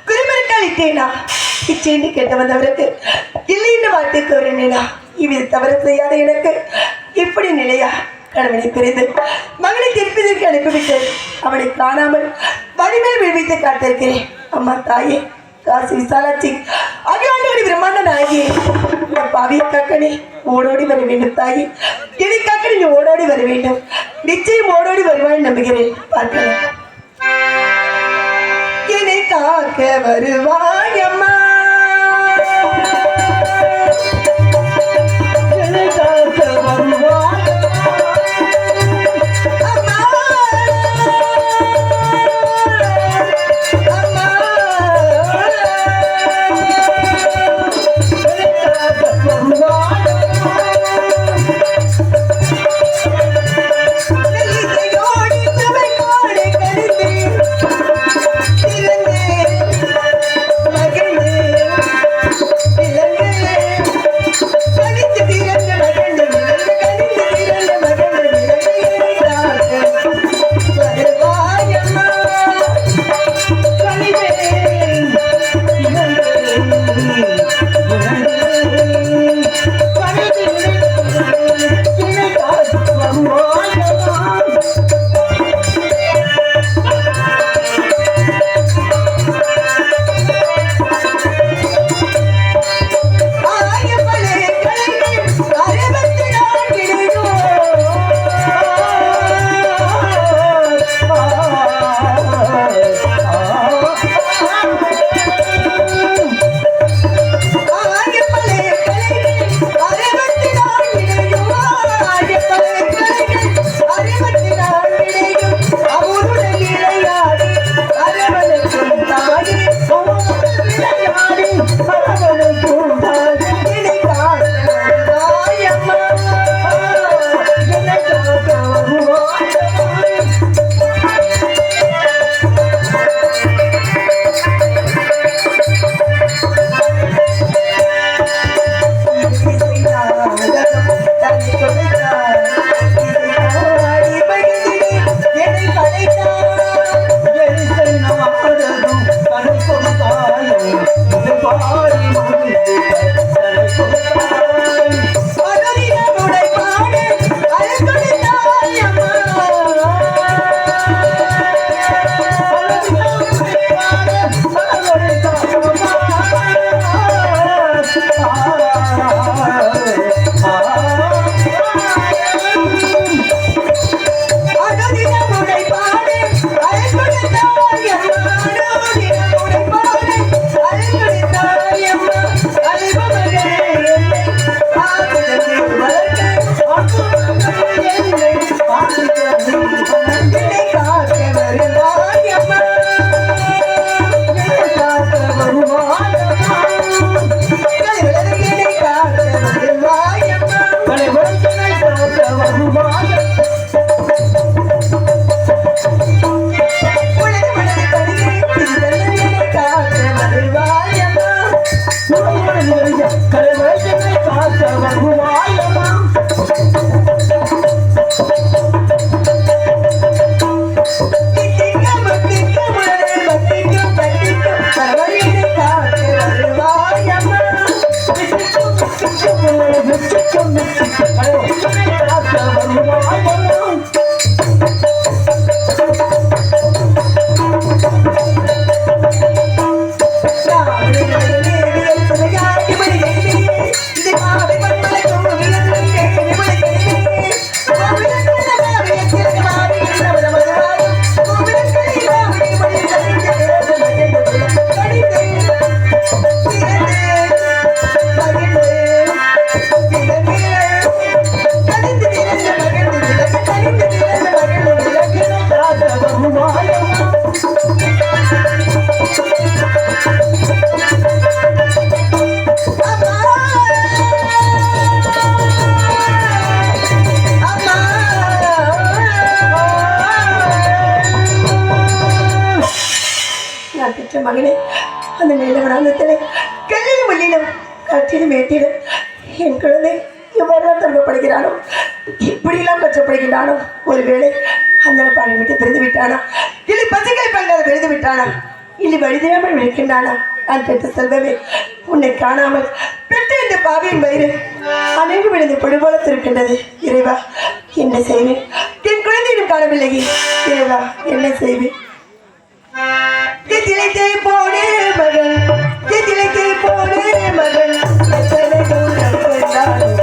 குருமருக்காளிட்டேனா இச்சேன்னு கேட்டு வந்தவருக்கு இல்லைன்னு வார்த்தை கூறினேனா இவ்வித தவறு செய்யாத எனக்கு இப்படி நிலையா கணவனை பிரிந்து மகனை திருப்பதற்கு அனுப்பிவிட்டு அவனை காணாமல் வடிமேல் விழித்து காத்திருக்கிறேன். அம்மா தாயே காசி விசாலாட்சி அகிலாண்டோடி பிரம்மாண்ட நாயகி பாவிய காக்கனே ஓடோடி வர வேண்டும் தாயே. இதை காக்கனே நீ ஓடோடி வர வேண்டும். நிச்சயம் ஓடோடி வருவாய் நம்புகிறேன். பார்க்கலாம். என்னை காக்க வருவாய் அம்மா, என்னை காக்க வருவாய் அம்மா, அம்மா என்னை காக்க வருவாய் மகனே அந்த நீலவனாந்தத்திலே கல்லிலும் முள்ளிலும் காற்றிலும் மேட்டிலும் என் குழந்தை எவ்வாறுதான் துன்பப்படுகிறானோ, இப்படியெல்லாம் கஷ்டப்படுகின்றானோ, ஒருவேளை அந்த பாடை விட்டு பிரிந்து விட்டானா, இல்லை பசுக்களை பங்காக பிரிந்து விட்டானா, இல்லை வழிதராமல் விழிக்கின்றானா? நான் பெற்ற செல்வமே, உன்னை காணாமல் பெற்ற இந்த பாவியின் வயிறு அநேகம் விழுந்து பொடி போல திருக்கின்றது. இறைவா, என்ன செய்வேன்? என் குழந்தையிடம் காணவில்லையே. இறைவா, என்ன செய்வேன்? எதிலைத்தே போனே மகள், எதிலைத்தே போனே மகள், எத்தனை தூரம் சென்றாலும்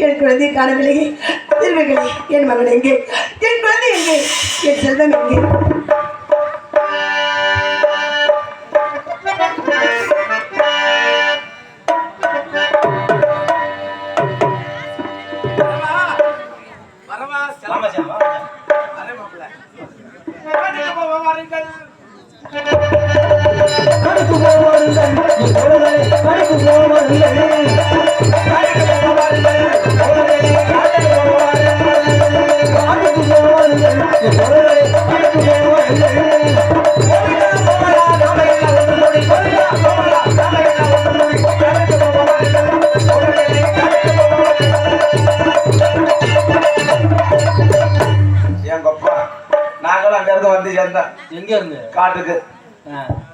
என் குழந்தையை காணவில்லையே. திருவிகளே, என் மகன் எங்கே? என் குழந்தை எங்கே? என் செல்வம் எங்கே? எங்க இருந்து காட்டுக்கு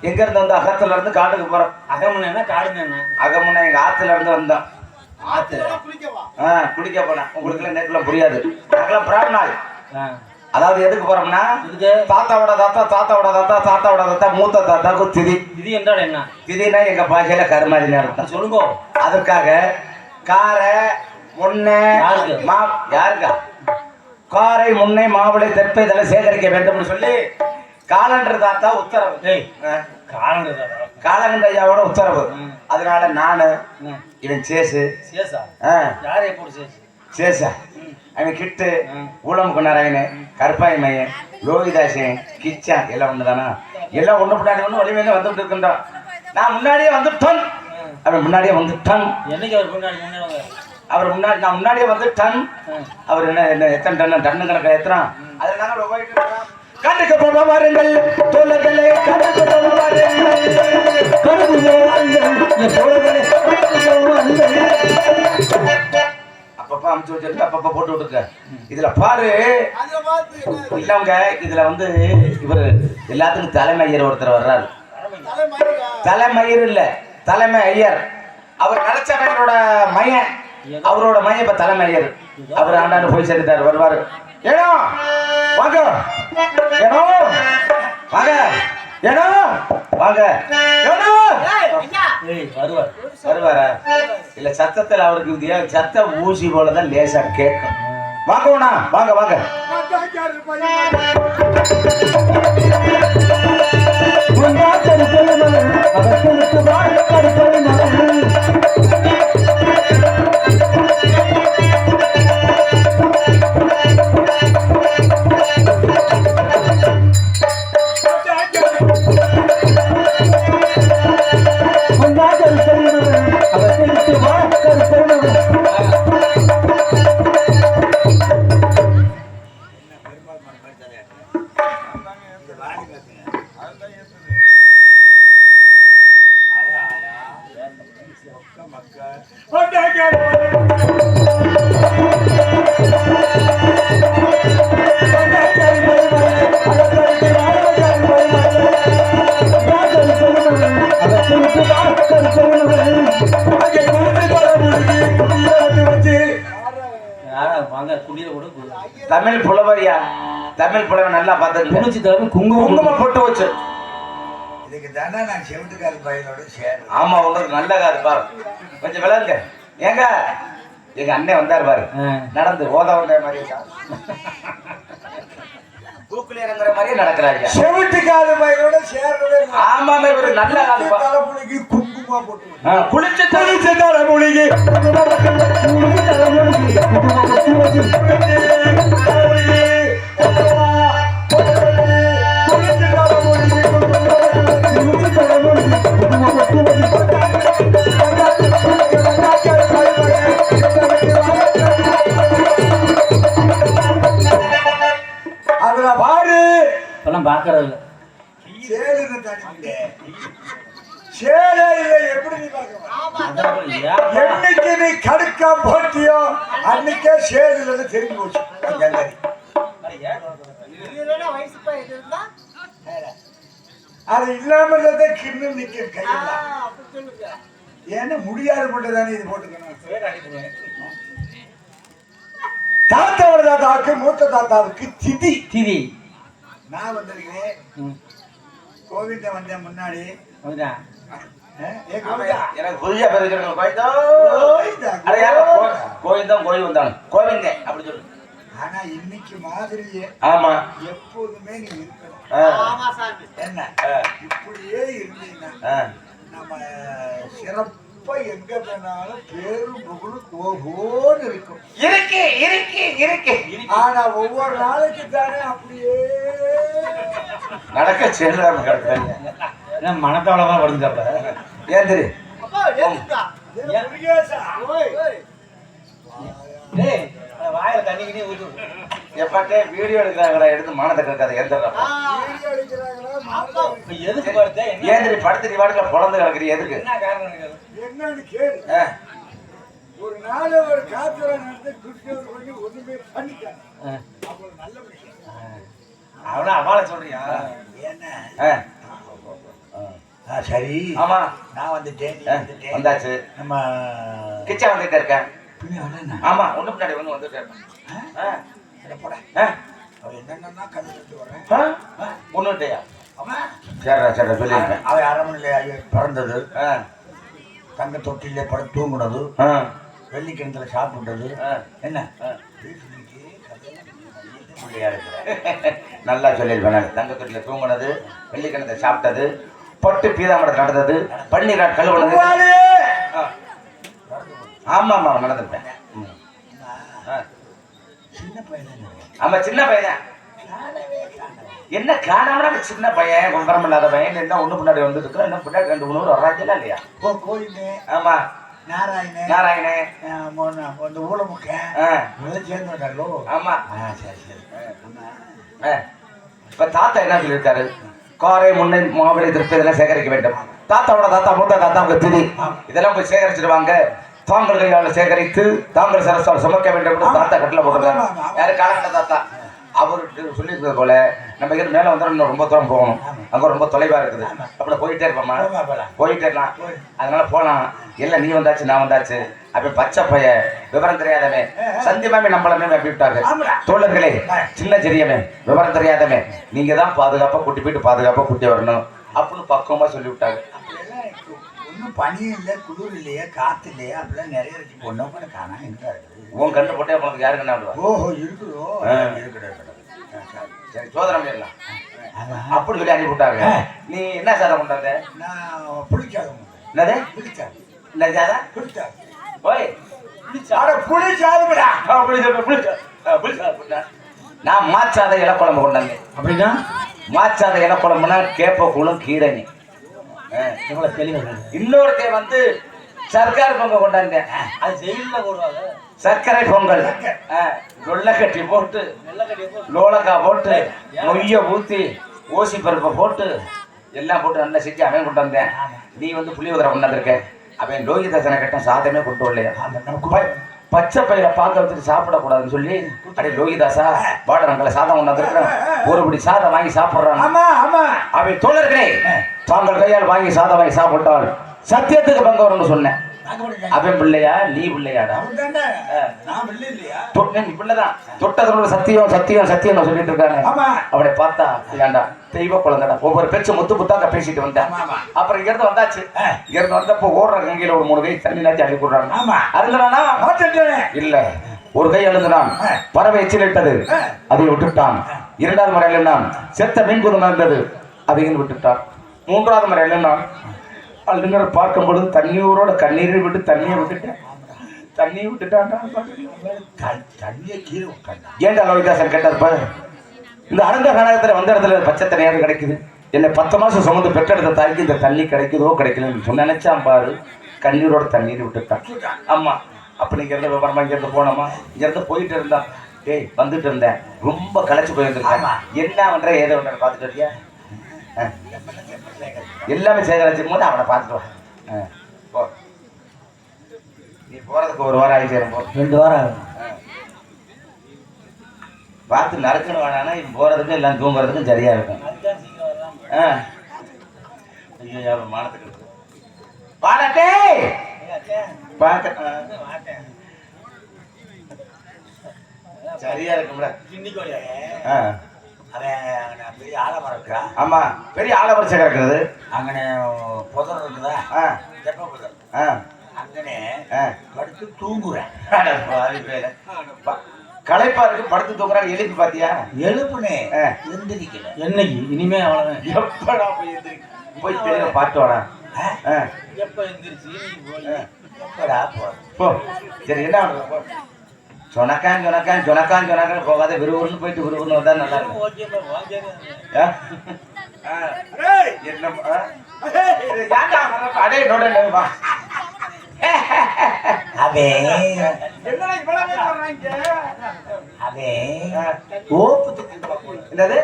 எங்க இருந்து வந்து அகத்துல இருந்து காட்டுக்கு போறோம். அகமுன்னா காடுங்க என்ன? அகமுன்னா எங்க ஆத்துல இருந்து வந்தோம். ஆத்துல குளிக்க போனேன். உங்களுக்கு நேற்றுல புரியாது. நாங்களாம் பிராமணாள். அதாவது எதுக்கு போறோம்னா, தாத்தாவோட தாத்தா தாத்தாவோட தாத்தா தாத்தாவோட தாத்தா மூத்த தாத்தாவுக்கு திதி. திதி என்றால் என்ன? திதினா எங்க பாஷையில கருமாதி நேரம் சொல்லுங்க. அதுக்காக காரை முன்னை யாருக்கா காரை முன்னை மாவிளை தெற்பை இதெல்லாம் சேகரிக்க வேண்டும் சொல்லி காலண்டர் தாத்தா உத்தரவு. காலண்டர் ஐயாவோட உத்தரவு. அதனால நானு இவன் சேசு சேசா அவன் கிட்டு ஊழம் கொண்டாராயனு கருப்பாய் மையன் லோகிதாசன் கிச்சா எல்லாம் ஒண்ணுதானா? எல்லாம் ஒண்ணு பின்னாடி ஒண்ணு வலிமையில வந்துட்டு இருக்கின்றோம். நான் முன்னாடியே வந்துட்டோம். அவன் முன்னாடியே வந்துட்டான். என்னைக்கு அவர் முன்னாடி அவர் முன்னாடி நான் முன்னாடியே வந்துட்டான். அவர் என்ன எத்தனை டன் டன்னு கணக்கில் ஏத்துறான். அதில் நாங்கள் போயிட்டு காட்டுக்கு போக வாருங்கள் தோழர்களே, காட்டுக்கு போக வாருங்கள். அப்பப்ப அமுச்சு வச்சிருக்கு, அப்பப்ப போட்டு விட்டுருக்க. இதுல பாரு இல்லவங்க, இதுல வந்து இவர் எல்லாத்துக்கும் தலைமை ஐயர் ஒருத்தர் வர்றாரு. தலைமயிர் இல்ல, தலைமை ஐயர். அவர் நலச்சபையோட மையன், அவரோட மையம் இப்ப தலைமை ஐயர். அவர் ஆண்டாண்டு போய் சேர்ந்துட்டாரு. வருவாரு. ஏனோ வாங்க, ஏனோ வாங்க, ஏனோ வாங்க, ஏனோ வருவாரா? இல்ல சத்தத்துல அவருக்கு சத்த ஊசி போலதான் லேசா கேட்கும். வாங்கண்ணா வாங்க வாங்க. தமிழ் புலவரியா, தமிழ் புலவர் நல்லா பார்த்து குங்குமம் போட்டு வச்சு. இதுக்கு தானே நான் செவிட்டுக்கார பையனோட சேர்றேன். ஆமா, உங்களுக்கு நல்ல காது பாரு, கொஞ்சம் விளங்க. ஏங்க எங்க அண்ணன் வந்தார் பாரு, நடந்து ஓத வந்த மாதிரி தூக்குல இறங்குற மாதிரியே நடக்கிறாங்க. செவிட்டுக்கார பையனோட சேர்றதே. ஆமாமே, ஒரு நல்ல காது தலைமுடிக்கு குங்குமா போட்டு குளிச்ச தலைமுடிக்கு அதுல பாரு பாக்குறது சேலுன்னு தனிங்க சேலே இல்லை. எப்படி நீ பார்க்க என்னைக்கு நீ கடுக்கா போட்டியோ அன்னைக்கே சேலுன்னு தெரிஞ்சு போச்சு. அது இல்லாம கிண்ணு நிக்க கையில ஏன்னா முடியாது போட்டுதானே இது போட்டுக்கணும். தாத்தாவோட தாத்தாவுக்கு மூத்த தாத்தாவுக்கு திதி திதி. நான் வந்திருக்கேன். கோவிந்த வந்தேன் முன்னாடி. எனக்கு புரியா பேரு கோவிந்தம் கோயில் வந்தாங்க கோவிந்தே அப்படி சொல்லு. ஆனா இன்னைக்கு மாதிரியே ஆமா எப்போதுமே நீ இருக்கணும். என்ன இப்படியே இருந்தீங்கன்னா நம்ம சிறப்பா எங்க வேணாலும் பேரும் புகழும் கோபோன்னு இருக்கும். இருக்கு இருக்கு இருக்கு. ஆனா ஒவ்வொரு நாளைக்கு தானே அப்படியே நடக்க செல்லாம கிடக்குறாங்க. மனத்தவளமா படுங்கப்ப ஏன் தெரியும் வாயில தண்ணிக்கிட்டே ஊற்று. எப்பட்டே வீடியோ எடுக்கிறாங்கடா, எடுத்து மானத்தை கேட்காத எந்திரா. எதுக்கு படுத்த ஏன் தெரியும் படுத்து நீ வாடகை பொழந்து கிடக்குறீ எதுக்கு? என்ன காரணம்? என்னன்னு கேளு. ஒரு நாள் ஒரு காத்துற நடந்து கிருஷ்ணர் பண்ணி ஒண்ணுமே பண்ணிட்டாங்க. அவ்வளவு நல்ல விஷயம். அவனா அவாள சொல்றியா? என்ன சரி. ஆமா நான் வந்துட்டேன். வந்தாச்சு. நம்ம கிச்சா வந்துட்டு இருக்கேன். ஆமா ஒண்ணு பின்னாடி ஒண்ணு வந்துட்டு என்னன்னா கண்டுட்டு வரேன். ஒண்ணுட்டையா? சரி சரி சொல்லியிருக்கேன். அவன் அரண்மனையில பிறந்தது, தங்க தொட்டிலே படம் தூங்குனது, வெள்ளிக்கிணத்துல சாப்பிட்டது. என்ன நல்லா சொல்லியிருப்பேன். தங்க தொட்டில தூங்குனது, வெள்ளிக்கிணத்தை சாப்பிட்டது, பட்டு பீதாமடத்தை நடந்தது, பன்னீர் கழுவுனது. ஆமா ஆமா நடந்துட்டேன். சின்ன பையன். ஆமா சின்ன பையன். என்ன காணாமனா சின்ன பையன், விவரம் இல்லாத பையன். என்ன ஒண்ணு பின்னாடி வந்துட்டு இருக்கோம், என்ன பின்னாடி 2-3 வர்றாங்களா இல்லையா? கோயிலே. ஆமா நாராயணே நாராயணே இந்த ஊழமுக்க சேர்ந்து வந்தாங்களோ. ஆமா சரி சரி. இப்ப தாத்தா என்ன சொல்லியிருக்காரு? காரை முன்னை மாவிளை திருப்பி இதெல்லாம் சேகரிக்க வேண்டும். தாத்தாவோட தாத்தா மூத்த தாத்தாவுக்கு திதி இதெல்லாம் போய் சேகரிச்சிருவாங்க. தாங்கள் கையால் சேகரித்து தாங்கள் சரசால் சுமக்க வேண்டும். தாத்தா கட்டில போட்டுருக்காரு. யாரு காலகட்ட தாத்தா அவருக்கு சொல்லியிருக்கிறது போல நம்ம இங்க மேல வந்தா இன்னும் ரொம்ப தூரம் போகணும். அங்க ரொம்ப தொலைவா இருக்குது. அப்படி போயிட்டே இருப்போமா? போயிட்டே இருக்கலாம். அதனால போலாம். இல்ல நீ வந்தாச்சு நான் வந்தாச்சு. அப்ப பச்சை பைய விவரம் தெரியாதமே சந்தியமாமே நம்மளமே அப்படி விட்டாங்க. தோழர்களே சின்ன சிறியமே விவரம் தெரியாதமே நீங்க தான் பாதுகாப்பா கூட்டி போயிட்டு பாதுகாப்பா கூட்டி வரணும் அப்படின்னு பக்குவமா சொல்லி விட்டாங்க. ஒன்றும் பனியும் இல்லை குளிர் இல்லையா காற்று இல்லையா அப்படிலாம் நிறைய இருக்கு பொண்ணை கூட காணா எங்கே இருக்குது உன் கண்ணு போட்டே உனக்கு யாரு கண்ணா விடுவா? ஓஹோ இருக்குதோ இருக்கட்டும் சரி சோதனை பண்ணிடலாம் அப்படி சொல்லி அனுப்பி விட்டாங்க. நீ என்ன சாதம் கொண்டாந்த? நான் பிடிக்காத என்னது பிடிக்காது என்ன சாதம்? பிடிக்காது ஓய் அட புளிச்சாதுடா நான் மாச்சாத இலக்குழம்பு கொண்டாந்தேன். அப்படின்னா மாச்சாத இலக்குழம்புனா கேப்ப கூழும் கீரைங்க. எவ்வளவு தெளிவாக இன்னொருத்தே வந்து சர்க்கரை பொங்கல் கொண்டாந்தேன். அது ஜெயில போடுவாங்க. சர்க்கரை பொங்கல் வெள்ளக்கட்டி போட்டு லோலக்காய் போட்டு நொய்ய ஊத்தி ஓசி பருப்பை போட்டு எல்லாம் போட்டு நல்லா செஞ்சு அவன் கொண்டு வந்தேன். நீ வந்து புளியோதரை கொண்டாந்துருக்க. அவன் லோகிதாசனை கட்டம் சாதமே கொண்டு வரலையா? பச்சை பயிரை பார்க்க வச்சுட்டு சாப்பிடக்கூடாதுன்னு சொல்லி அடே லோகிதாசா வாடகங்களை சாதம் கொண்டாந்துருக்கிறேன், ஒருபடி சாதம் வாங்கி சாப்பிட்றான். ஆமா ஆமா அவன் தோழர்களே, தாங்கள் கையால் வாங்கி சாதம் வாங்கி சாப்பிட்டால் சத்தியத்துக்கு பங்கு வரும்னு சொன்னேன். அவன் பிள்ளையா நீ பிள்ளையாடா? நான் இல்லை இல்லையா நீ பிள்ளைதான். தொட்டதனோட சத்தியம் சத்தியம் சத்தியம் சொல்லிட்டு இருக்காங்க. அவனை பார்த்தா ஏண்டா தெய்வ குழந்தைடா, ஒவ்வொரு பேச்சு முத்து முத்தாக்க பேசிட்டு வந்தேன். அப்புறம் இங்க இருந்து வந்தாச்சு. இங்க இருந்து வந்தப்போ ஓடுற கங்கையில ஒரு 3 கை தண்ணி நாச்சி அள்ளி கொடுறாங்க. அருந்தனா இல்ல, ஒரு கை அழுந்தினான், பறவை எச்சிலிட்டது, அதை விட்டுட்டான். 2வது முறை எழுந்தான், செத்த மீன் குதுமை இருந்தது, அதையும் விட்டுட்டான். 3வது முறை எழுந்தான், அழுங்கிற பார்க்கும் பொழுது தண்ணியோட கண்ணீரை விட்டு தண்ணியை விட்டுட்டேன். தண்ணியை விட்டுட்டான்டா. தண்ணியை கீழே ஏன்டா லோகிதாசன் கேட்டார்ப்ப, இந்த அடந்த கணக்கத்தில் வந்த இடத்துல பச்சை தண்ணியாக கிடைக்குது, என்னை 10 மாசம் சுமந்து பெற்றெடுத்த தாய்க்கு இந்த தண்ணி கிடைக்குதோ கிடைக்கலன்னு நினைச்சான் பாரு. கண்ணீரோட தண்ணீர் விட்டுட்டான். ஆமா, அப்ப நீங்க இருந்த விவரமா இங்கிருந்து போனோமா, இங்கிருந்து போயிட்டு இருந்தான். டேய் வந்துட்டு இருந்தேன், ரொம்ப களைச்சு போயிருந்திருக்கேன். என்ன பண்ற ஏதோ ஒன்று பார்த்துட்டு இருக்கியா? எல்லாமே சேகரிச்சும் போது அவனை பார்த்துட்டு போ. நீ போறதுக்கு 1 வாரம் ஆகி சேரும். 2 வாரம் ஆகும். பார்த்து நறுக்கணும் வேணானா இவன் போறதுக்கும் எல்லாம் தூங்குறதுக்கும் சரியா இருக்கும். ஐயோ மானத்துக்கு பாடட்டே சரியா இருக்கும்ல. அவன் பெரிய ஆலமரம் இருக்கா? ஆமா, பெரிய ஆலமரம் கிடக்குறது. அங்கனே புதர் இருக்குதா? தெப்ப புதர். அங்கனே படுத்து தூங்குறேன். களைப்பா இருக்கு, படுத்து தூங்குறாங்க. எழுப்பி பாத்தியா? எழுப்புனே எந்திரிக்கல. என்னைக்கு இனிமே அவ்வளவுதான். எப்படா போய் எந்திரிக்க போய் தெரியல பாட்டு வாடா. எப்ப எந்திரிச்சு எப்படா போ. சரி என்ன போ. சொனக்கான் சொனக்கான் சொனக்கான் சொனக்கான் போகாத, விறுவிறுன்னு போயிட்டு விறுவிறுன்னு வந்தா நல்லா இருக்கும். என்னது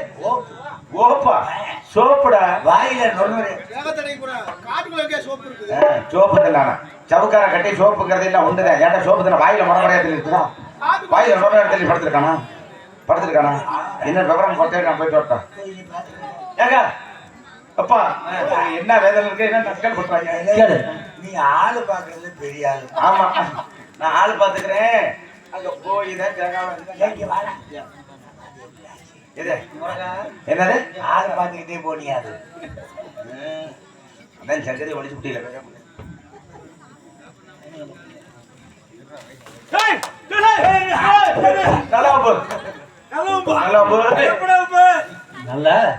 ஓப்பா சோப்புடா? வாயில நொல்லுறேன். சோப்பு தானா? சவுக்கார கட்டி சோப்புங்கிறது எல்லாம் உண்டுதான். ஏன்டா சோப்பு தானே வாயில முறையா தெரியுதுடா? வாயில நொல்ல தள்ளி படுத்துருக்கானா? படுத்துருக்கானா? என்ன விவரம் கொடுத்தே நான் போயிட்டு வரட்டேன். ஏங்க அப்பா என்ன வேதனை இருக்கு, என்ன நக்கல் பண்றாங்க? நீ ஆளு பாக்குறது பெரிய ஆளு. ஆமா, நான் ஆளு பாத்துக்கிறேன். அங்க போய் தான் என்னது ஆளு பாத்துக்கிட்டே போனியா? அது அதான் சங்கரி ஒழிச்சு விட்டீங்க.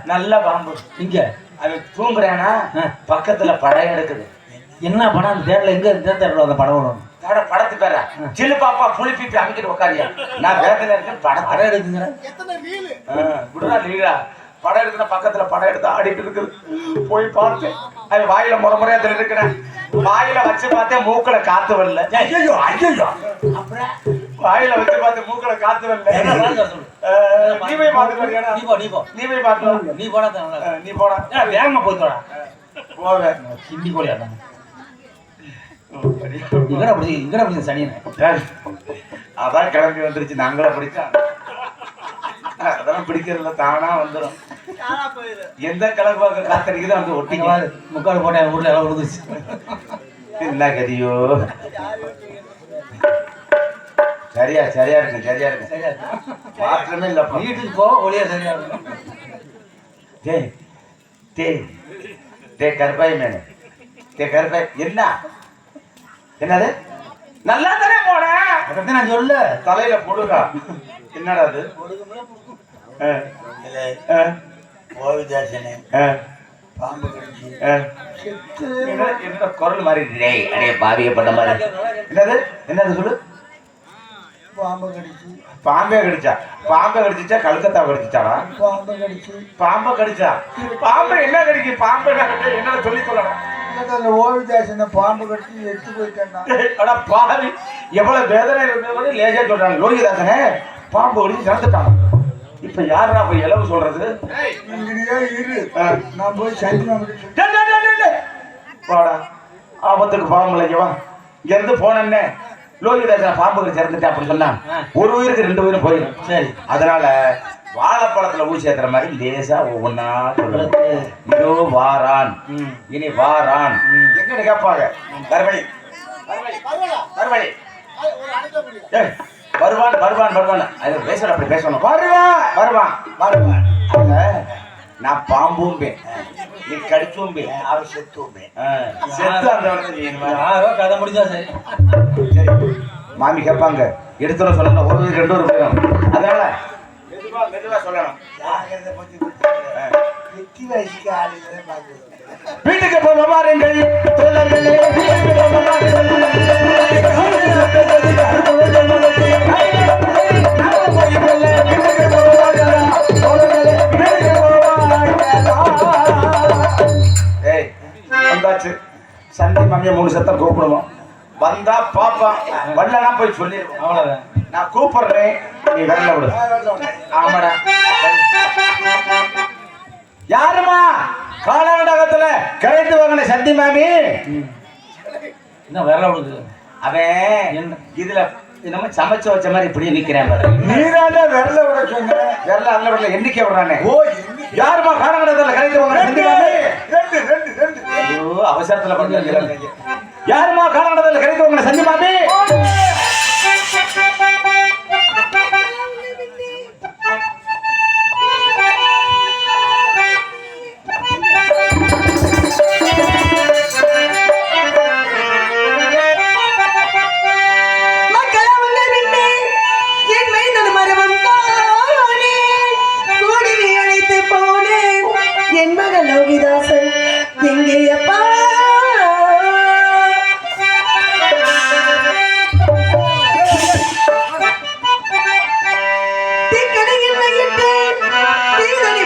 நல்ல பாம்பு இங்க அவன் தூங்குறானா? பக்கத்துல படம் எடுக்குது. என்ன படம்? அந்த தேடல எங்க தேட்டர்ல அந்த படம் வரும். படத்து பேர சில்லு பாப்பா புளிப்பி அங்கிட்டு உட்காரியா? நான் வேதனை இருக்கேன். படம் எடுக்குங்கிற விடுறா நீடா. படம் எடுக்கிற பக்கத்துல படம் எடுத்து ஆடிட்டு இருக்குது. போய் பார்த்தேன், அவன் வாயில முறையா தெரிஞ்சுக்கிறேன். வாயில வச்சு பார்த்தேன், மூக்கல காத்து வரல. ஐயோ ஐயோ. வாயில வச்சு பார்த்தேன், மூக்கல காத்து வரல. நீ போய் பார்த்துட்டு நீ போய் பார்த்து நீ போனா நீ போனா வேகமா போய்த்தோடா. போவேன். ஹிந்தி கோழியா இங்கட சனியனை அதான் கிளம்பி வந்துருச்சு. நாங்கள பிடிச்சா அதெல்லாம் பிடிக்கிறதுல தானா வந்துடும். எந்த கிளம்பு காத்தடிக்குதோ வந்து ஒட்டிக்கு முக்காடு போட்டேன். ஊர்ல எல்லாம் விழுந்துச்சு. என்ன கதியோ? சரியா சரியா இருக்கு சரியா இருக்கு. சரியா இருக்கு. மாற்றமே இல்ல. வீட்டுக்கு போ, ஒளியா சரியா இருக்கும். டேய் டேய் டேய் கருப்பாய் மேனே, கருப்பை என்ன என்னது நல்லா தானே போனேன் அதை நான் சொல்ல தலையில பொடுகா என்னடா அது கோவிதாசனே பாம்பு கடிச்சு என்னோட குரல் மாதிரி அடைய பாவிய பண்ண மாதிரி என்னது என்னது சொல்லு பாம்பு கடிச்சு பாம்பே கடிச்சா பாம்பை கடிச்சிச்சா கல்கத்தா கடிச்சிச்சாடா பாம்பு கடிச்சு பாம்பை கடிச்சா பாம்பை என்ன கடிக்கு பாம்பை என்ன சொல்லி சொல்லணும் அந்த ஓவிதாசனை பாம்பு கடிச்சு எடுத்து போயிட்டேன்னா அடா பாவி எவ்வளவு வேதனை இருக்கிறது லேசா சொல்றாங்க லோகிதாசனே பாம்பு கடிச்சு இறந்துட்டான் இப்ப யாரா போய் இளவு சொல்றது இங்கேயே இரு நான் போய் சரி வாடா ஆபத்துக்கு பாவம் இல்லைங்கவா இங்க இருந்து போனேன்னே லோகிதாசன பாம்பு கடிச்சு இறந்துட்டேன் அப்படி சொன்னா ஒரு உயிருக்கு 2 உயிரும் போயிடும் சரி அதனால வாழைப்பழத்துல ஊசி ஏத்துற மாதிரி லேசா ஒவ்வொன்னா சொல்றது இதோ வாரான் இனி வாரான் எங்கன்னு கேட்பாங்க கருமணி கருமணி வருவான் வருவான் வருவான் அது பேசணும் அப்படி பேசணும் வருவான் வருவான் வருவான் அவங்க நான் பாம்பும் நீ கடிச்சும் அவன் செத்தும் செத்து அந்த யாரோ கதை முடிஞ்சா சரி மாமி கேட்பாங்க எடுத்துட சொல்லணும் 1 2 போயிடும் அதனால மெதுவா மெதுவா சொல்லணும் வீட்டுக்கு போவாருங்கள் தோழர்களே வீட்டுக்கு வந்தாச்சு சந்தி மாமியை 3 சத்தம் கூப்பிடுவோம் வந்தா பாப்பான் வரலனா போய் சொல்லிடுவோம் அவ்வளவுதான் நான் கூப்பிடுறேன் நீ வரல விடு ஆமாடா யாருமா காலகட்டத்துல கரைத்து வாங்கின சந்தி மாமி என்ன வரல விடுது அவன் இதுல நம்ம சமைச்சு வச்ச மாதிரி இப்படியே நிக்கிறேன் நீரால விரல விட சொன்ன விரல அல்ல விரல எண்ணிக்கை விடுறானே ஓ யாருமா காலகட்டத்துல கரைத்து வாங்கின சந்தி மாமி ரெண்டு ஐயோ அவசரத்துல பண்ணி வைக்கிறாங்க யாருமா காலகட்டத்துல கரைத்து வாங்கின சந்தி மாமி லோகிதாசன் எங்கே அப்பா திக்கடையில் வைத்து தீதடி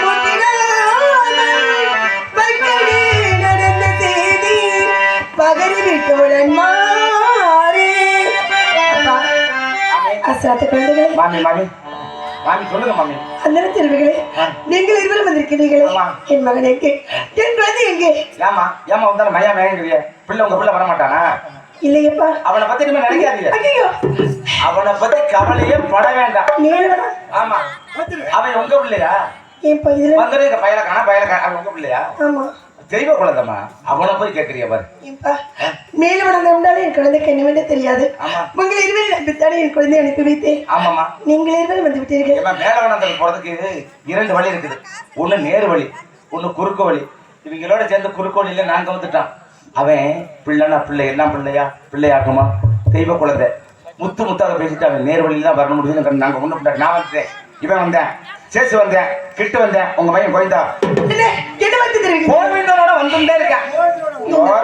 பக்கடி நடந்த செய்தி பகரி விட்டவுடன் மாறே அசாத்த குழந்தைகளே மாமி மாமி மாமி சொல்லுங்க மாமி அந்த திருவிகளே நீங்கள் இருவரும் வந்திருக்கிறீர்களே என் மகன் எங்கே என் குழந்தை எங்கே ஏமா ஏமா வந்தாலும் மையா மேயங்கிறிய பிள்ளை உங்க பிள்ளை வரமாட்டானா இல்லையப்பா அவனை பத்தி இனிமே நினைக்காதீங்க ஐயோ அவனை பத்தி கவலையே பட வேண்டாம் நேரவனா ஆமா அவன் உங்க பிள்ளையா என் பையல வந்ததே பையல காணா அவன் உங்க பிள்ளையா ஆமா தெய்வ குழந்தைமா அவனை போய் கேட்கறிய பாரு ஏப்பா மேல வளர்ந்தாலும் என் குழந்தைக்கு என்னவென்று தெரியாது ஆமா உங்கள் இருவரும் நம்பித்தானே என் குழந்தை அனுப்பி வைத்தேன் ஆமாமா நீங்கள் இருவரும் வந்து விட்டீர்கள் ஏமா மேலவனந்தல் போறதுக்கு 2 வழி இருக்குது ஒண்ணு நேரு வழி ஒண்ணு குறுக்கு வழி இவங்களோட சேர்ந்து குறுக்கு வழியில நாங்க வந்துட்டான் அவன் பிள்ளைனா பிள்ளை என்ன பிள்ளையாகுமா தெய்வ குழந்தை முத்து முத்தாக பேசிட்டு அவன் நேர் வழியில தான் வரணும் முடியுது நாங்க ஒண்ணு நான் வந்துட்டேன் இவன் வந்தேன் சேசு வந்தேன் கிட்டு வந்தேன் உங்க பையன் போய்தா என்ன வந்து தெரிவிக்க கோவிந்தனோட வந்துட்டே இருக்கேன்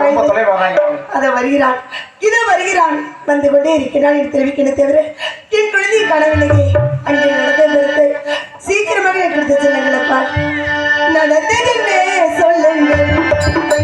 ரொம்ப தொலை வர்றாங்க அத வருகிறான் இதோ வருகிறான் வந்து கொண்டே இருக்கிறான் என்று தெரிவிக்கணும் தவிர என் குழந்தையை காணவில்லையே அங்கே நடந்தது சீக்கிரமாக எடுத்து சொல்லுங்களப்பா நடந்ததுன்னே சொல்லுங்கள் சொல்லுங்கள்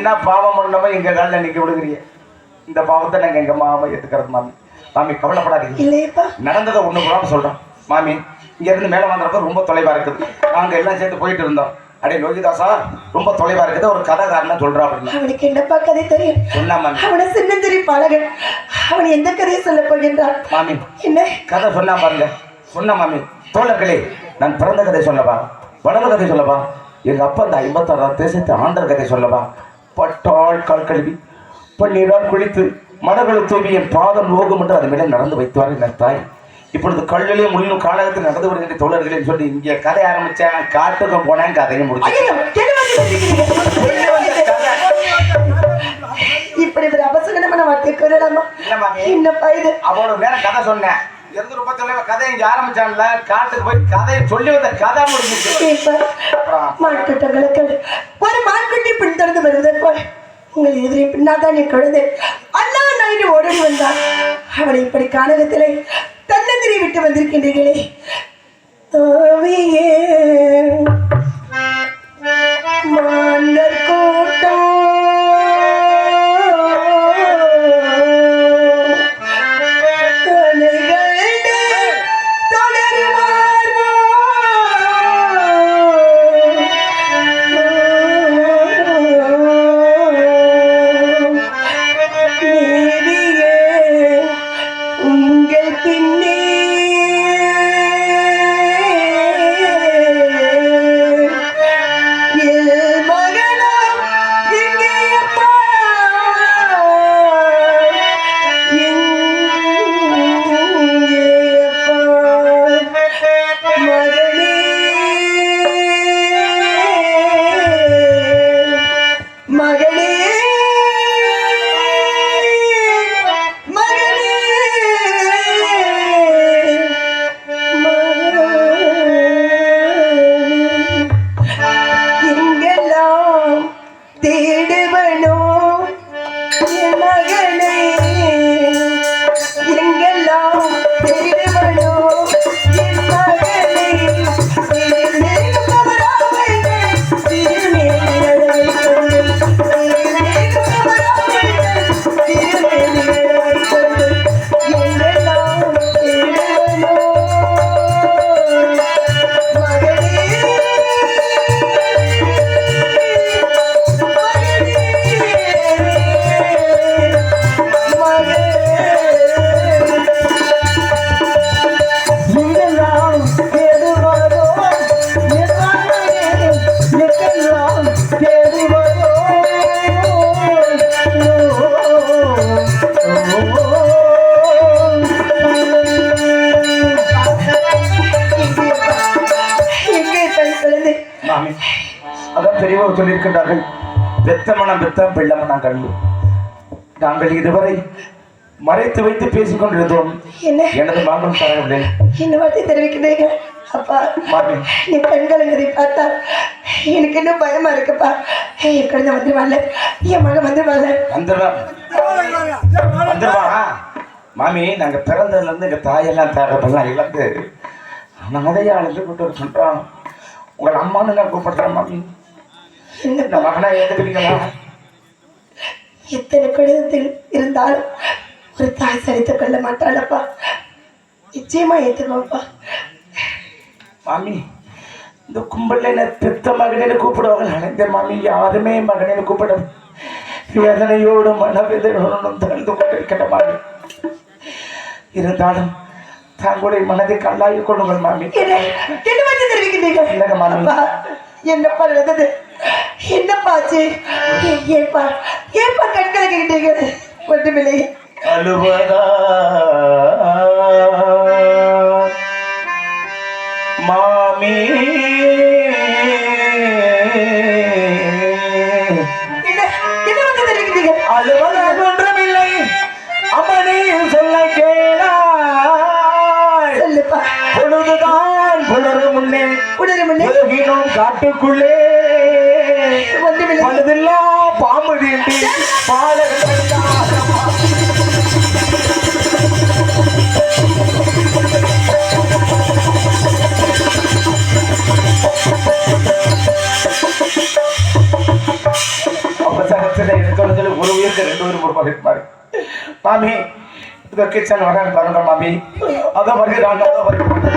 என்ன பாவம் பண்ணமோ எங்க காலில் நிக்க விடுக்கிறீங்க. இந்த பாவத்தை நாங்க எங்க மாமா ஏத்துக்கிறது மாமி. மாமி கவலைப்படாதீங்க. இல்லையப்பா. நடந்ததை ஒண்ணு கூட சொல்றோம் மாமி. இங்க இருந்து மேல வந்தப்ப ரொம்ப தொலைவா இருக்குது. நாங்க எல்லாம் சேர்ந்து போயிட்டு இருந்தோம். அடே லோகிதாசா, ரொம்ப தொலைவா இருக்குது, ஒரு கதைக்காரன சொல்றா அப்படின்னு. அவனுக்கு என்னப்பா கதை தெரியும்? சொன்னா மாமி. அவனை சின்னஞ்சிறி பாலகன். அவன் எந்த கதையை சொல்ல போகின்றான் மாமி? என்ன கதை சொன்னா பாருங்க. சொன்ன மாமி. தோழர்களே, நான் பிறந்த கதை சொல்லவா, வளர்ந்த கதை சொல்லவா, எங்க அப்பா அந்த 56 தேசத்தை ஆண்டர் கதை சொல்லவா? பட்டாள் கால் கழுவி பன்னீரால் குளித்து மணகள் தூவி என் பாதம் நோகும் என்று அது மேலே நடந்து வைத்துவார் என் தாய். இப்பொழுது கல்லிலே முள்ளும் காலகத்தில் நடந்து விடுகின்ற தோழர்களேன்னு சொல்லி இங்கே கதை ஆரம்பிச்சேன். காட்டுக்கு போனேன், கதையும் முடிச்சு. இப்படி ஒரு அபசகனமான வார்த்தை கூறலாமா? என்னப்பா இது? அவ்வளவு நேரம் கதை சொன்னேன். இருந்து ரொம்ப தொலைவா கதை இங்க ஆரம்பிச்சான்ல, காட்டுக்கு போய் கதையை சொல்லி வந்த கதை முடிஞ்சிச்சு. மான்குட்டங்களுக்கு ஒரு மான்குட்டி பின்தொடர்ந்து வருவதை போல உங்கள் எதிரே பின்னாதான் என் குழந்தை அண்ணா நாயுடு ஓடி வந்தான். அவனை இப்படி காணகத்திலே தன்னந்திரி விட்டு வந்திருக்கின்றீர்களே. ஓவியே மாந்தர் கூட்டம் பெரியவர் சொல்லியிருக்கின்றார்கள், பெத்த மனம் பெத்த பிள்ளை மனம் கண்ணு. நாங்கள் இதுவரை மறைத்து வைத்து பேசிக் கொண்டிருந்தோம். எனது மகன் தரவில்லை. என்ன வார்த்தை தெரிவிக்கிறீர்கள் அப்பா? நீ பெண்களுங்கிறதை பார்த்தா எனக்கு இன்னும் பயமா இருக்குப்பா. என் குழந்தை வந்துருவாள், என் மகன் வந்துருவாள். வந்துருவா மாமி. நாங்க பிறந்ததுல இருந்து எங்க தாயெல்லாம் தகப்பெல்லாம் இழந்து அதையா அழைந்து கொண்டு சொல்றான். உங்கள் அம்மான்னு நான் கூப்பிடுறேன் மாமி. இந்த மகனா ஏத்துக்கிறீங்களா? எத்தனை குழந்தைகள் இருந்தாலும் ஒரு தாய் சரித்துக் கொள்ள மாட்டாளப்பா. நிச்சயமா ஏத்துக்கோப்பா மாமி. இந்த கும்பல்ல என்ன பெத்த மகனேன்னு கூப்பிடுவாங்க அனைத்த மாமி. யாருமே மகனேன்னு கூப்பிட வேதனையோடு மனவேதனையோடும் தகர்ந்து கொண்டிருக்கின்ற மாமி. இருந்தாலும் தங்களுடைய மனதை கல்லாகி கொள்ளுங்கள் மாமி. தெரிவிக்கின்றீர்கள் மாமி. என்னப்பா நடந்தது? என்னப்பாச்சு? ஏப்பா ஏப்பா கண்களை கேட்டீர்கள்? ஒன்றுமில்லை. அழுவதா மாமி? என்ன வந்து தெரிவிக்கிறீர்கள்? அழுவதா ஒன்றுமில்லை அம்மனே சொல்ல கேளா. சொல்லுப்பா. பொழுதுதான் புலரும் முன்னே உலகினும் காட்டுக்குள்ளே பழுதெல்லாம் பாம்பு தீண்டி பாலகன் அவசரத்தில் பாரு மாமி இதோ கிச்சன் வரான்னு பாருங்க மாமி அதான் வருகிறாங்க அதான் வருகிறாங்க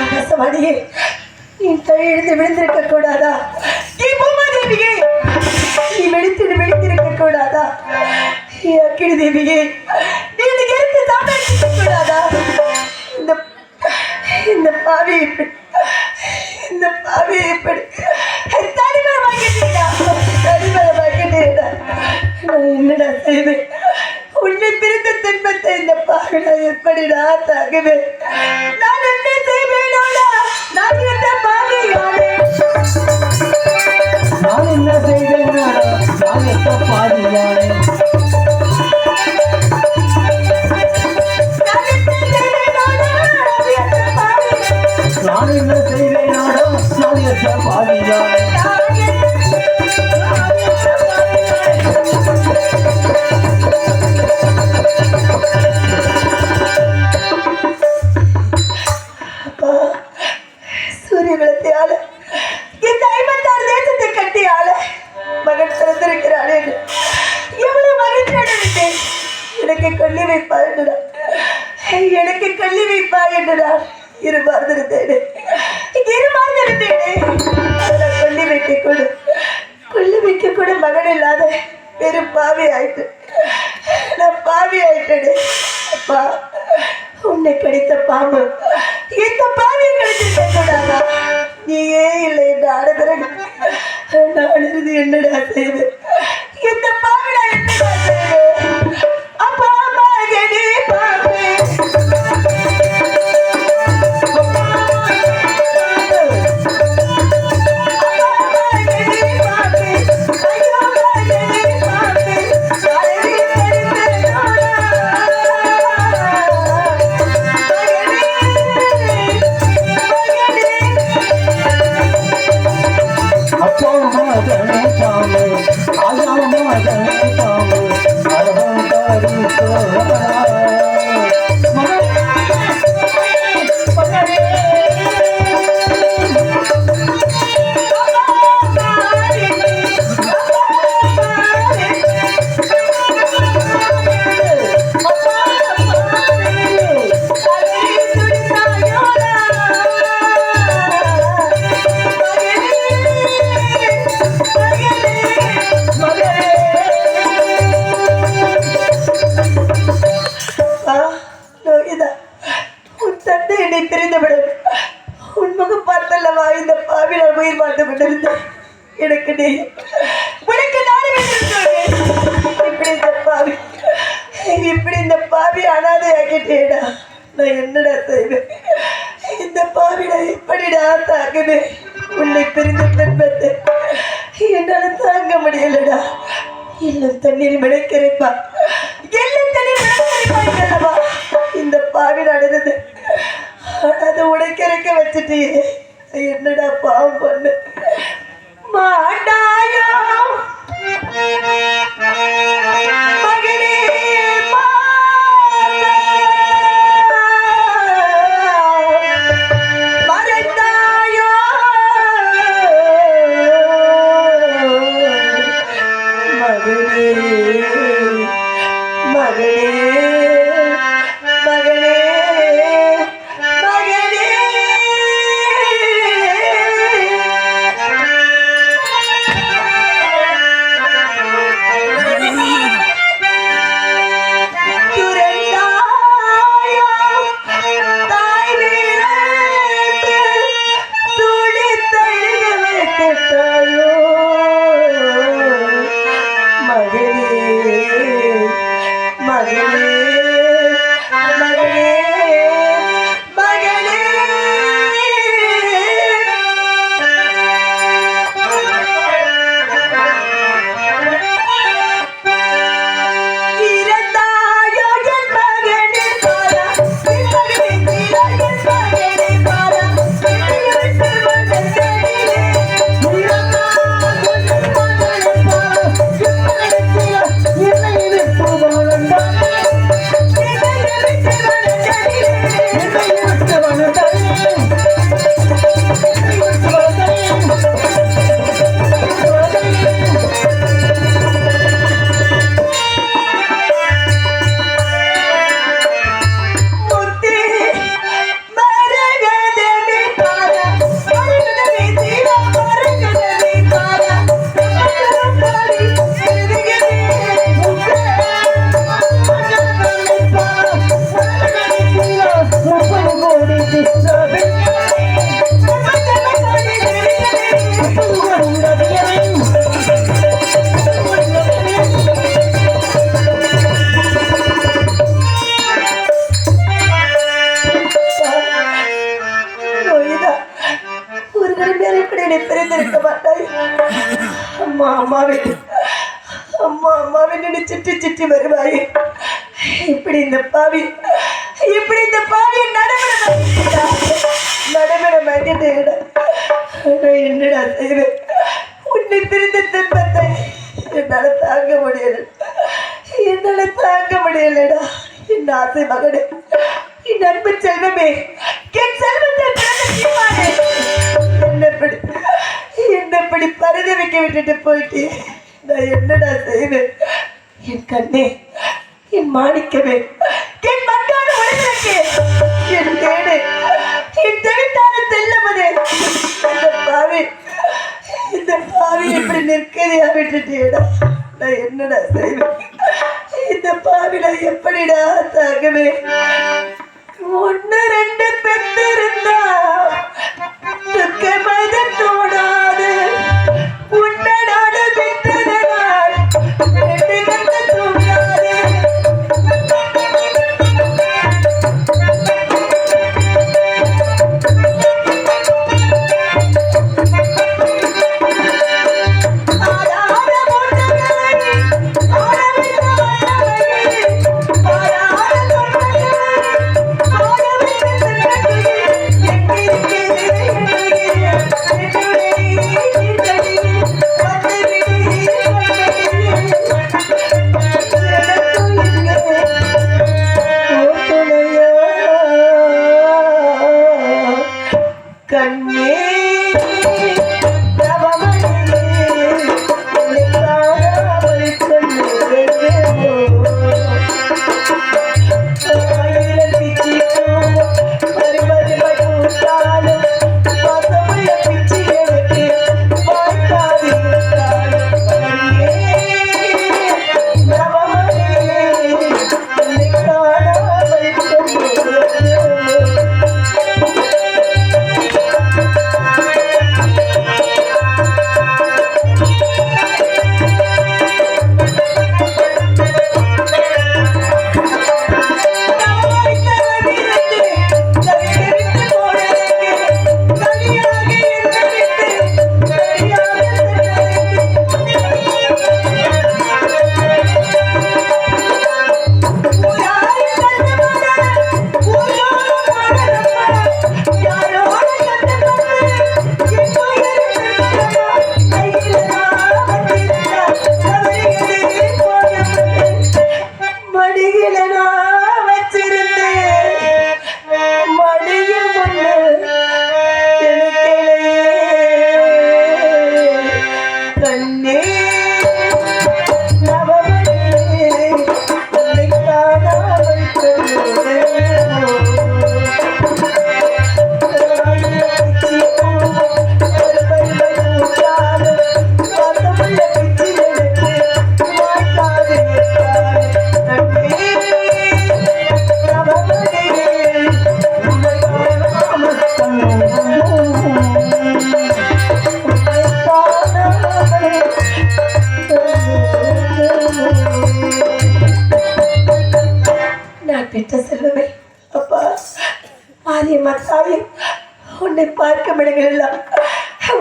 ஆகாசவாணியே நீ தழுந்து விழுந்திருக்க கூடாதா? நீ பூமாதேவியே நீ விழித்திருக்க கூடாதா? அக்கினி தேவியே நீ எடுத்து சாப்பிட்டு கூடாதா? இந்த பாவி இப்படி தனிமரமாக்கிட்டேடா. நான் என்னடா செய்வேன்? உன்னை பிரிந்த துன்பத்தை இந்த பாவிடா எப்படிடா தாங்குவேன்? நான் என்ன செய்வேனோடா? நான் என்ன பாவியானே? நான் என்ன செய்வேன்? நான் எப்ப பாதியானே? நான் என்ன செய்வேனாடா? நான் எப்ப பாதியானே? சூரிய குலத்தையால இந்த 56 தேசத்தை கட்டியால மகன் பிறந்திருக்கிறானே எவ்வளவு மகிழ்ச்சியோடு இருந்தேன். எனக்கு கொல்லி வைப்பா என்றுடா இருமார்ந்திருந்தேனே கொல்லி வைக்க கூட மகன் இல்லாத பெரும் பாவி ஆயிட்டு நான் பாவி ஆயிட்டேனே. அப்பா உன்னை கடித்த பாம்பு இந்த பாவியை கடிச்சிருக்க கூடாதா? நீயே இல்லை என்று ஆடுகிறேன். நான் இருந்து என்னடா செய்வேன்? இந்த பாவிடா என்னடா செய்வேன்? அப்பா மகனே பாம்பு இப்படி இந்த பாவி அனாதை ஆகிட்டேடா. நான் என்னடா செய்வேன்? இந்த பாவிடா எப்படிடா தாங்குவேன்? உன்னை பிரிந்த துன்பத்தை என்னால தாங்க முடியலடா. எல்லாம் தண்ணீர் விளைக்கிறப்பா இல்லவா இந்த பாவி நடந்தது. அதை உடைக்கிறக்க வச்சுட்டியே என்னடா பாவம் பண்ணு மாட்டாயோ மகனே மறந்தாயோ மகனே மகனே மகனே மகனே அம்மா அம்மாவே அம்மா அம்மாவே நின்று சுற்றி சுற்றி வருவாயே. இப்படி இந்த பாவி நடைமுறை மகிழ்ந்தேடா. நான் என்னடா செய்வேன்? உன்னை பிரிந்த துன்பத்தை என்னால தாங்க முடியலடா. என் ஆசை மகனே, என் அன்பு செல்வமே, என் செல்வத்தை பிறந்த சீமானே, என்னப்படி பரித வைக்க விட்டுட்டு போயிட்டு நான் என்னடா செய்வேன்? என் கண்ணே, என் மாணிக்கமே, என் மக்கான உலகிற்கு, என் தேடு, என் தெவிட்டான செல்லமதே, இந்த பாவி இப்படி நிற்கதையா விட்டுட்டேடா. நான் என்னடா செய்வேன்? இந்த பாவில எப்படிடா தாங்கவே? ஒன்னு ரெண்டு பெற்றிருந்தா துக்கமத தோணாது, உன்னடான பெற்றதனால் ரெண்டு கண்ட தூங்காது.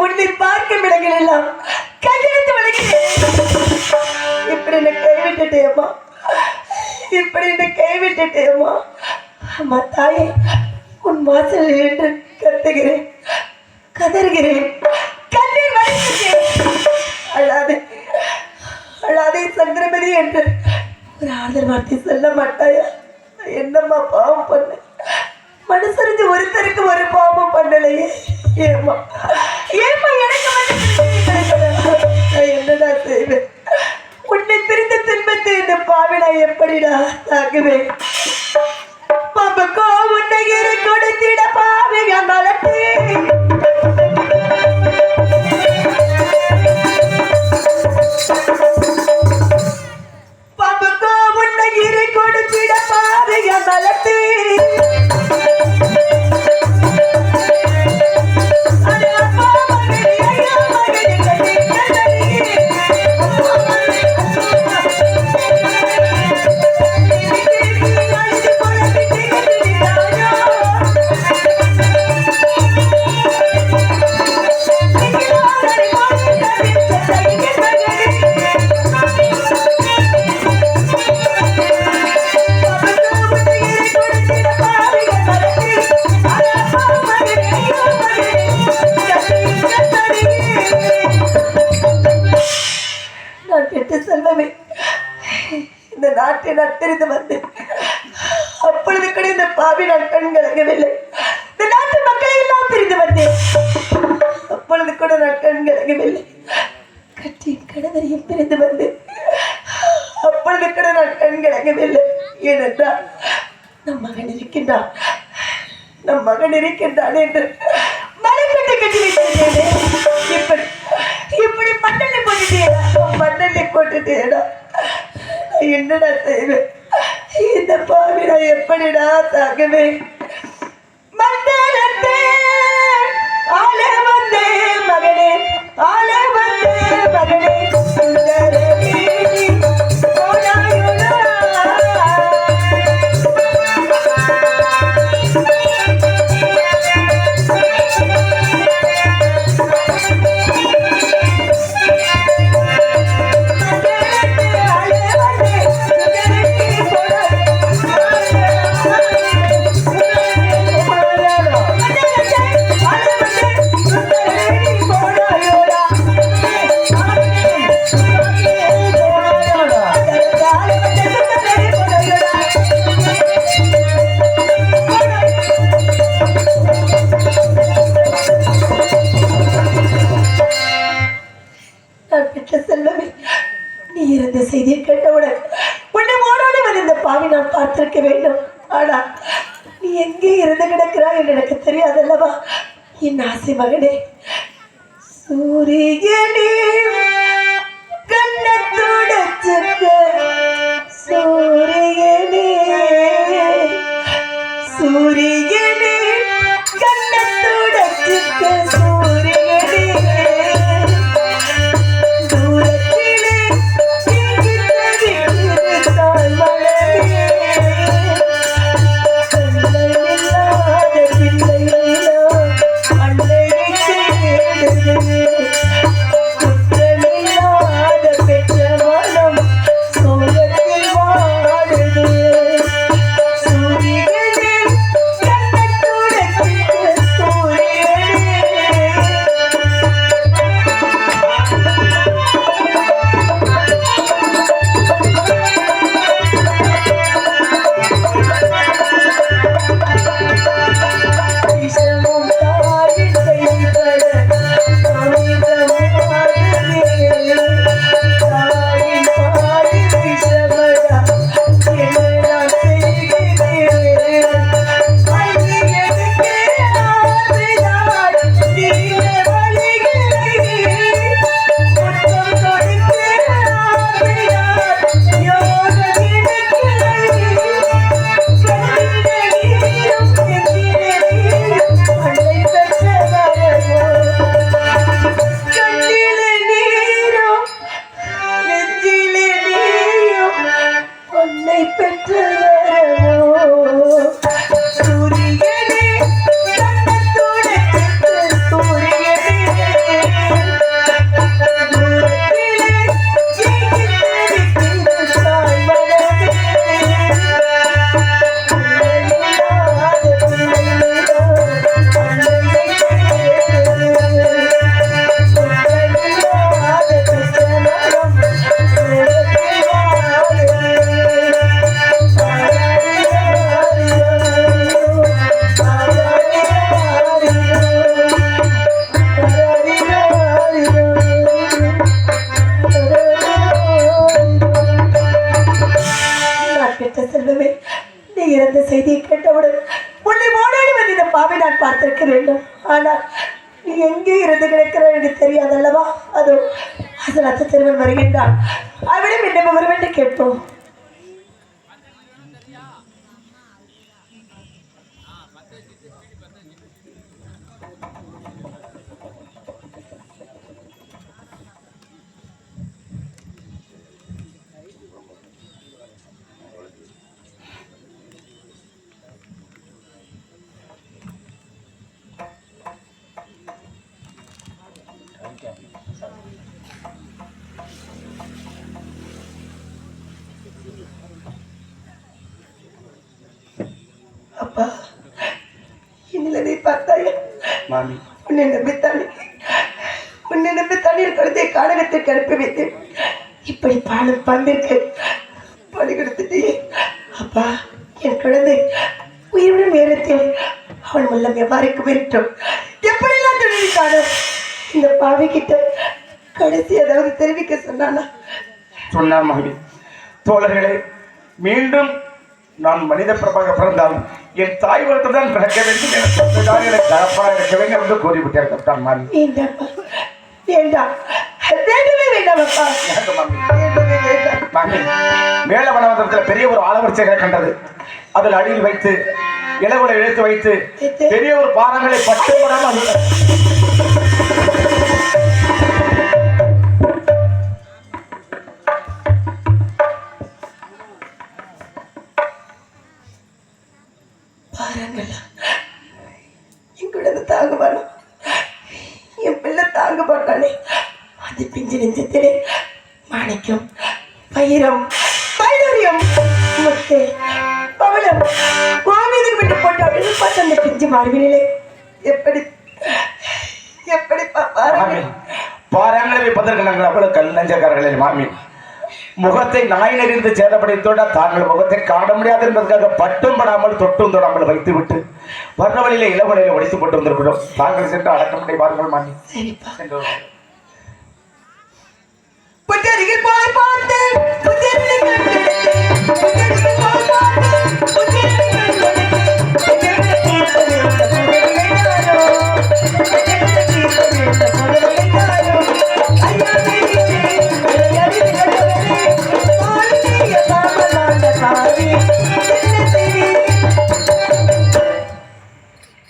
உன்னை பார்க்கும் இடங்கள் எல்லாம் கையெழுத்து வழங்கினேன். இப்படி என்னை கைவிட்டுட்டேம்மா. அம்மா தாயே, உன் வாசலில் என்று கத்துகிறேன், கதறுகிறேன், கண்ணீர் வடிக்கிறேன். அழாதே சந்திரமதி என்று ஒரு ஆறுதல் வார்த்தை சொல்ல மாட்டாயா? என்னம்மா பாவம் பண்ண? மனசறிஞ்சு ஒருத்தருக்கு ஒரு பாவம் பண்ணலையே. ஏமா எனக்கு என்னடா செய்வேன்? உன்னை பிரிந்த துன்பத்தை இந்த பாவினா எப்படிடா தாக்குவேன்? பாப்பக்கோ உன்னை கொடுத்திட பாவிக மலட்டு பாப்பக்கோ உன்னை கொடுத்திட பாவிக மலட்டு மாட்டேன் நான் தெரிந்து வந்தேன். அப்பொழுது கூட இந்த பாவி நான் கண் கலங்கவில்லை. இந்த நாட்டு மக்களை எல்லாம் பிரிந்து வந்தேன். அப்பொழுது கூட நான் கண் கலங்கவில்லை. கட்டியின் கணவரையும் பிரிந்து வந்தேன். அப்பொழுது கூட நான் கண் கலங்கவில்லை. ஏனென்றால் நம் மகன் இருக்கின்றான் என்று மலைக்கட்டை கட்டி வைத்திருந்தேனே. இப்படி மண்ணெண்ணை போட்டுட்டேடா. என்னடா செய்வேன்? இந்த பாவி நான் எப்படிடா தாக்குவேன்? மண்டலத்தே ஆள வந்தே மகனே, ஆள வந்தே மகனே, செய்தியை கேட்டவுடன் உன்னை ஓடோடி வந்து இந்த பாவி நான் பார்த்திருக்க வேண்டும். ஆனால் நீ எங்கே இருந்து கிடக்கிறாய் என்று எனக்கு தெரியாதல்லவா? என் ஆசை மகனே, சூரியனே கண்ணத்தோட சூரியனே, சூரியனே கண்ணத்தோட சூரியனே, செய்தியை கேட்டவுடன் உன்னை ஓடாடி வந்து இந்த பாவை நான் பார்த்திருக்க வேண்டும். ஆனால் நீ எங்கே இருந்து கிடக்கிறாய் என்று தெரியாதல்லவா? அதோ அதன் திருவன் வருகின்றான். அவனிடம் என்ன வரும் என்று கேட்போம். அப்பா, என்னிலே பார்த்தாயே மாமி, உன்னை நம்பித்தானே குழந்தையை காணகத்திற்கு அனுப்பி வைத்து இப்படி பாலும் பம்பிற்கு பலி கொடுத்துட்டே அப்பா என் குழந்தை உயிரின் நேரத்தில் அவன் உள்ளம் எவ்வாறுக்கு விரட்டும் எப்படிலாம் தெரிவித்தானோ இந்த பாவி கிட்ட கடைசி ஏதாவது தெரிவிக்க சொன்னானா சொன்னார் மகவி. தோழர்களே, மீண்டும் நான் மனித பிரபாக பிறந்தாலும் என் தாய் வளர்த்து தான் பிறக்க வேண்டும் என சொன்னதாக எனக்கு தகப்பனாக இருக்க வேண்டும் என்று கூறிவிட்டார் கப்தான் மாமி. வேண்டாம் வேண்டாம் வேண்டவே வேண்டாம் அப்பா வேண்டவே வேண்டாம் மாமி, மேலவனவதத்தில் பெரிய ஒரு ஆலவரிசைகளை கண்டது. அதில் அடியில் வைத்து இளவுகளை இழுத்து வைத்து பெரிய ஒரு பாரங்களை பட்டுப்படாமல் பாருங்களா என் குழந்தை தாங்குவானோ என் பிள்ளை தாங்க மாட்டானே அது பிஞ்சு நெஞ்சத்திலே மாணிக்கம் பயிரம் வைடூரியம் முத்தை பவளம் கோவிலுக்கு விட்டு போட்டு அப்படின்னு பார்த்து அந்த பிஞ்சு மாறுவினிலே எப்படி எப்படி பாருங்க பாரங்களை வைப்பதற்கு நாங்கள் அவ்வளவு கல் நஞ்சக்காரர்களில் மாமி. முகத்தை நாய் நெறிந்து சேதப்படுத்தோட தாங்கள் முகத்தை காண முடியாது என்பதற்காக பட்டும் படாமல் தொட்டும் தொடாமல் வைத்து விட்டு வர்ற வழியில இளவலையில ஒடித்து போட்டு வந்திருக்கிறோம். தாங்கள் சென்று அடக்கமுறை பாருங்கள் மாமி. சரிப்பா சென்று புத்தரிகள் போய் பார்த்து புத்தரிகள்